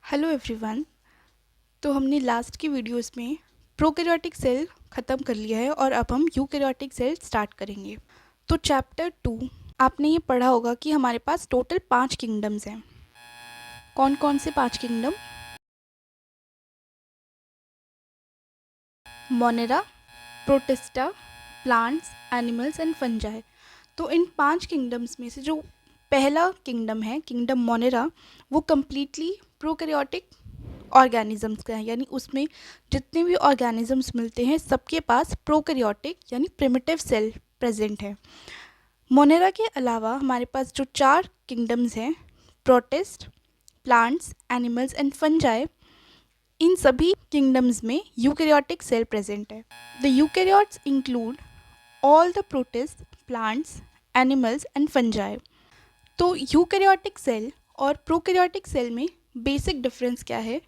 Hello everyone. तो हमने last की वीडियोस में प्रोकैरियोटिक सेल ख़त्म कर लिया है और अब हम यूकैरियोटिक सेल स्टार्ट करेंगे। तो चैप्टर 2 आपने ये पढ़ा होगा कि हमारे पास टोटल 5 किंगडम्स हैं। कौन कौन से 5 kingdom? Monera, protista, plants, animals and fungi. तो इन 5 किंगडम्स में से जो पहला किंगडम है, किंगडम मोनेरा, वो कम्प्लीटली प्रोकैरियोटिक ऑर्गेनिजम्स का है, यानी उसमें जितने भी ऑर्गेनिजम्स मिलते हैं सबके पास प्रोकैरियोटिक यानी प्रिमिटिव सेल प्रेजेंट है। मोनेरा के अलावा हमारे पास जो 4 किंगडम्स हैं, protist, plants, animals and fungi, इन सभी किंगडम्स में यूकैरियोटिक सेल प्रेजेंट है। The eukaryotes include all the protist, plants, animals and fungi. तो यूकैरियोटिक सेल और प्रोकैरियोटिक सेल में बेसिक डिफरेंस क्या है?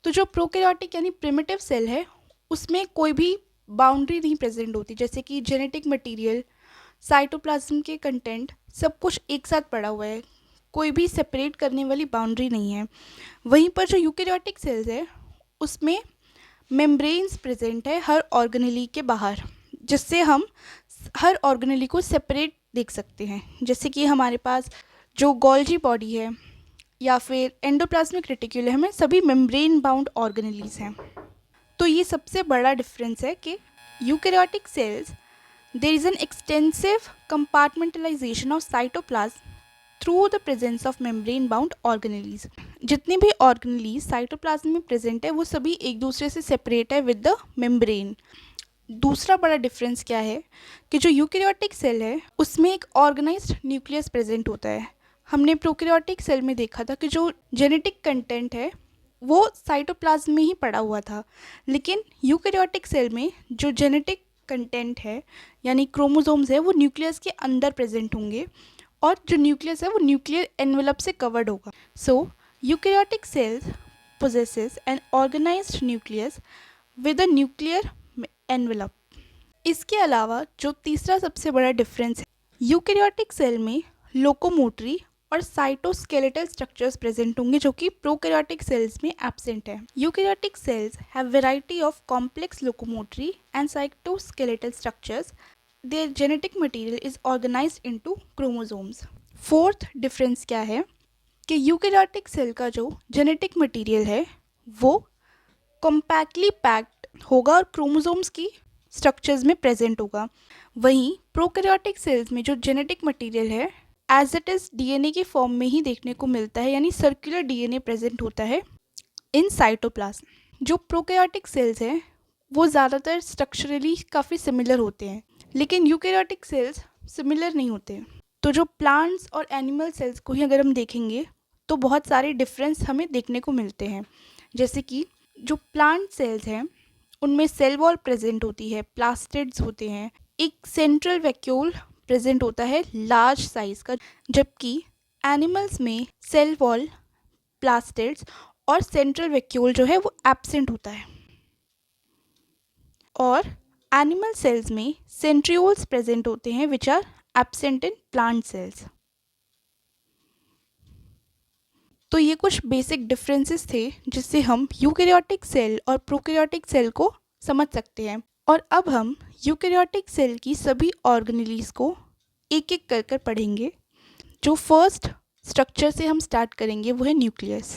तो जो प्रोकैरियोटिक यानी प्रिमिटिव सेल है उसमें कोई भी बाउंड्री नहीं प्रेजेंट होती, जैसे कि जेनेटिक मटेरियल, साइटोप्लाज्म के कंटेंट सब कुछ एक साथ पड़ा हुआ है, कोई भी सेपरेट करने वाली बाउंड्री नहीं है। वहीं पर जो यूकैरियोटिक सेल्स है उसमें मेम्ब्रेन्स प्रेजेंट है हर ऑर्गेनेली के बाहर, जिससे हम हर ऑर्गेनेली को सेपरेट देख सकते हैं। जैसे कि हमारे पास जो गोल्जी बॉडी है या फिर एंडोप्लाज्मिक रेटिक्यूलम में सभी मेम्ब्रेन बाउंड ऑर्गेनेलीज हैं। तो ये सबसे बड़ा डिफरेंस है कि eukaryotic cells there is an extensive compartmentalisation of cytoplasm through the presence of membrane bound organelles. जितनी भी ऑर्गेनेलीज साइटोप्लाज्म में प्रेजेंट है वो सभी एक दूसरे से सेपरेट है विद द मेम्ब्रेन। दूसरा बड़ा डिफरेंस क्या है कि जो यूकैरियोटिक सेल है उसमें एक ऑर्गेनाइज्ड न्यूक्लियस प्रेजेंट होता है। हमने प्रोकैरियोटिक सेल में देखा था कि जो जेनेटिक कंटेंट है वो साइटोप्लाज्म में ही पड़ा हुआ था, लेकिन यूकैरियोटिक सेल में जो जेनेटिक कंटेंट है यानी क्रोमोसोम्स है वो न्यूक्लियस के अंदर प्रेजेंट होंगे और जो न्यूक्लियस है वो न्यूक्लियर एनवेलप से कवर्ड होगा। So eukaryotic cells possesses an organised nucleus with a nuclear envelope. इसके अलावा जो तीसरा सबसे बड़ा डिफरेंस है, यूकैरियोटिक सेल में लोकोमोटरी और साइटोस्केलेटल स्ट्रक्चर्स प्रेजेंट होंगे जो कि प्रोकैरियोटिक सेल्स में एब्सेंट है। Eukaryotic cells have variety of complex locomotory and cytoskeletal structures. Their genetic material is organised into chromosomes. Fourth difference क्या है कि यूकैरियोटिक सेल का जो जेनेटिक मटेरियल है वो कॉम्पैक्टली पैक्ड होगा और क्रोमोसोम्स की स्ट्रक्चर्स में प्रेजेंट होगा। वहीं प्रोकैरियोटिक सेल्स में जो जेनेटिक मटेरियल है एज इट इज़ डीएनए के फॉर्म में ही देखने को मिलता है, यानी सर्कुलर डीएनए प्रेजेंट होता है इन साइटोप्लाज्म। जो प्रोकैरियोटिक सेल्स हैं वो ज़्यादातर स्ट्रक्चरली काफ़ी सिमिलर होते हैं, लेकिन यूकैरियोटिक सेल्स सिमिलर नहीं होते। तो जो प्लांट्स और एनिमल सेल्स को ही अगर हम देखेंगे तो बहुत सारे डिफरेंस हमें देखने को मिलते हैं। जैसे कि जो प्लांट सेल्स हैं उनमें सेल वॉल प्रेजेंट होती है, प्लास्टिड्स होते हैं, एक सेंट्रल वैक्यूल प्रेजेंट होता है लार्ज साइज का, जबकि एनिमल्स में सेल वॉल, प्लास्टिड्स और सेंट्रल वैक्यूल जो है वो एब्सेंट होता है। और एनिमल सेल्स में सेंट्रियोल्स प्रेजेंट होते हैं which are absent in plant cells. तो ये कुछ बेसिक डिफरेंसेस थे जिससे हम यूकैरियोटिक सेल और प्रोकैरियोटिक सेल को समझ सकते हैं। और अब हम यूकैरियोटिक सेल की सभी ऑर्गेनेलीज को एक एक कर कर पढ़ेंगे। जो फर्स्ट स्ट्रक्चर से हम स्टार्ट करेंगे वो है न्यूक्लियस।